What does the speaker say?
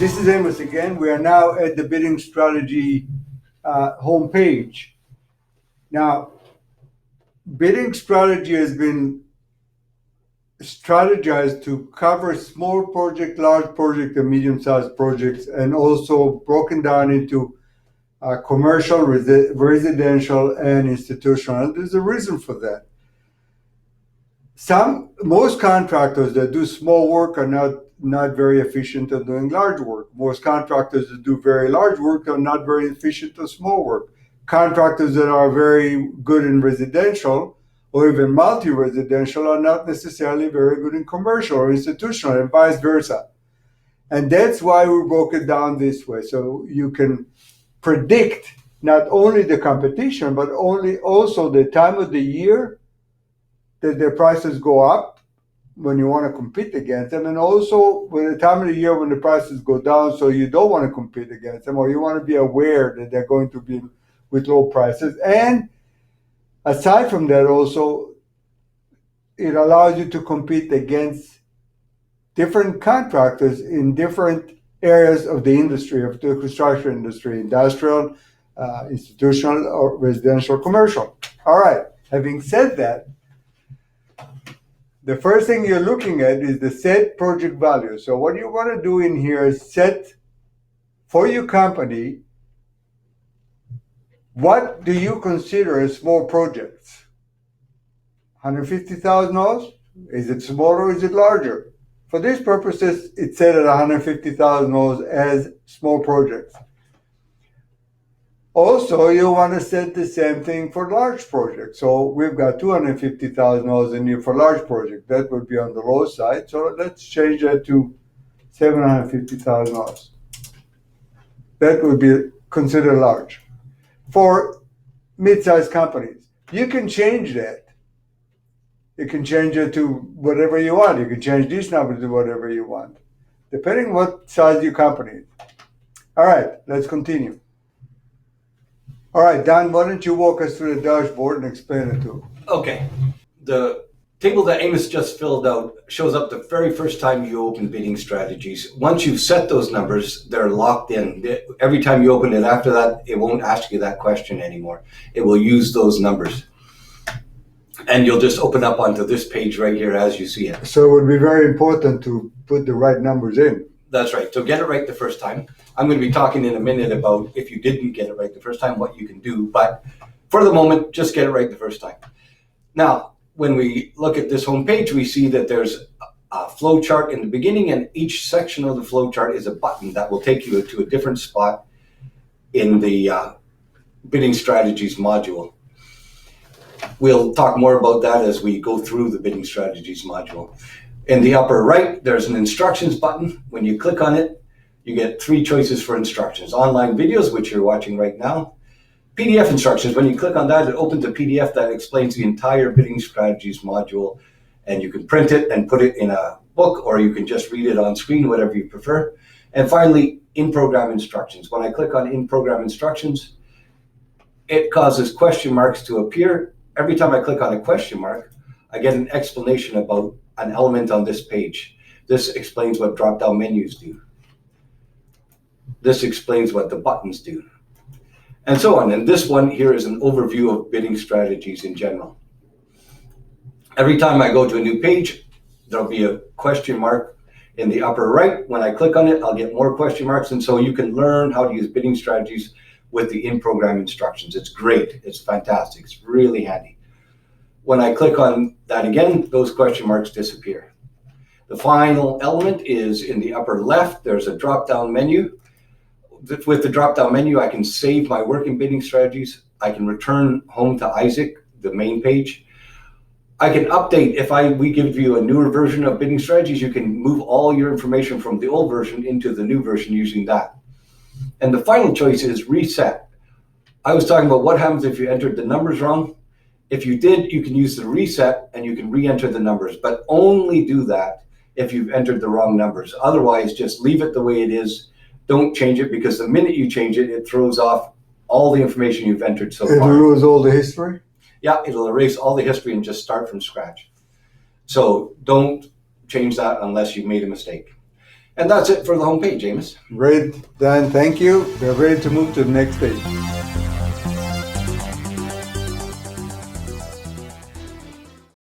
This is Amos again. We are now at the bidding strategy homepage. Now, bidding strategy has been strategized to cover small project, large project, and medium-sized projects, and also broken down into commercial, residential, and institutional. And there's a reason for that. Most contractors that do small work are not very efficient at doing large work. Most contractors that do very large work are not very efficient at small work. Contractors that are very good in residential or even multi-residential are not necessarily very good in commercial or institutional, and vice versa. And that's why we broke it down this way. So you can predict not only the competition, but also the time of the year that their prices go up when you want to compete against them, and also when the time of the year when the prices go down, so you don't want to compete against them, or you want to be aware that they're going to be with low prices. And aside from that, also, it allows you to compete against different contractors in different areas of the industry, of the construction industry, industrial, institutional, or residential, commercial. All right, having said that, the first thing you're looking at is the set project value. So what you want to do in here is set for your company, what do you consider as small projects? $150,000? Is it smaller or is it larger? For these purposes, it's set at $150,000 as small projects. Also, you want to set the same thing for large projects. So we've got $250,000 in here for large project. That would be on the low side. So let's change that to $750,000. That would be considered large. For mid-sized companies, you can change that. You can change it to whatever you want. You can change these numbers to whatever you want, depending on what size your company is. All right, let's continue. All right, Don, why don't you walk us through the dashboard and explain it to us? Okay. The table that Amos just filled out shows up the very first time you open bidding strategies. Once you've set those numbers, they're locked in. Every time you open it after that, it won't ask you that question anymore. It will use those numbers. And you'll just open up onto this page right here as you see it. So it would be very important to put the right numbers in. That's right. So get it right the first time. I'm going to be talking in a minute about if you didn't get it right the first time, what you can do. But for the moment, just get it right the first time. Now, when we look at this home page, we see that there's a flow chart in the beginning, and each section of the flow chart is a button that will take you to a different spot in the bidding strategies module. We'll talk more about that as we go through the bidding strategies module. In the upper right, there's an instructions button. When you click on it, you get 3 choices for instructions. Online videos, which you're watching right now. PDF instructions, when you click on that, it opens a PDF that explains the entire bidding strategies module, and you can print it and put it in a book, or you can just read it on screen, whatever you prefer. And finally, in-program instructions. When I click on in-program instructions, it causes question marks to appear. Every time I click on a question mark, I get an explanation about an element on this page. This explains what drop-down menus do. This explains what the buttons do, and so on. And this one here is an overview of bidding strategies in general. Every time I go to a new page, there'll be a question mark in the upper right. When I click on it, I'll get more question marks, and so you can learn how to use bidding strategies with the in-program instructions. It's great. It's fantastic. It's really handy. When I click on that again, those question marks disappear. The final element is in the upper left. There's a drop-down menu. With the drop-down menu, I can save my work in bidding strategies. I can return home to Isaac, the main page. I can update. If we give you a newer version of bidding strategies, you can move all your information from the old version into the new version using that. And the final choice is reset. I was talking about what happens if you entered the numbers wrong. If you did, you can use the reset and you can re-enter the numbers, but only do that if you've entered the wrong numbers. Otherwise, just leave it the way it is. Don't change it, because the minute you change it, it throws off all the information you've entered so far. It'll lose all the history? Yeah, it'll erase all the history and just start from scratch. So don't change that unless you've made a mistake. And that's it for the homepage, Amos. Ready, Dan, thank you. We're ready to move to the next stage.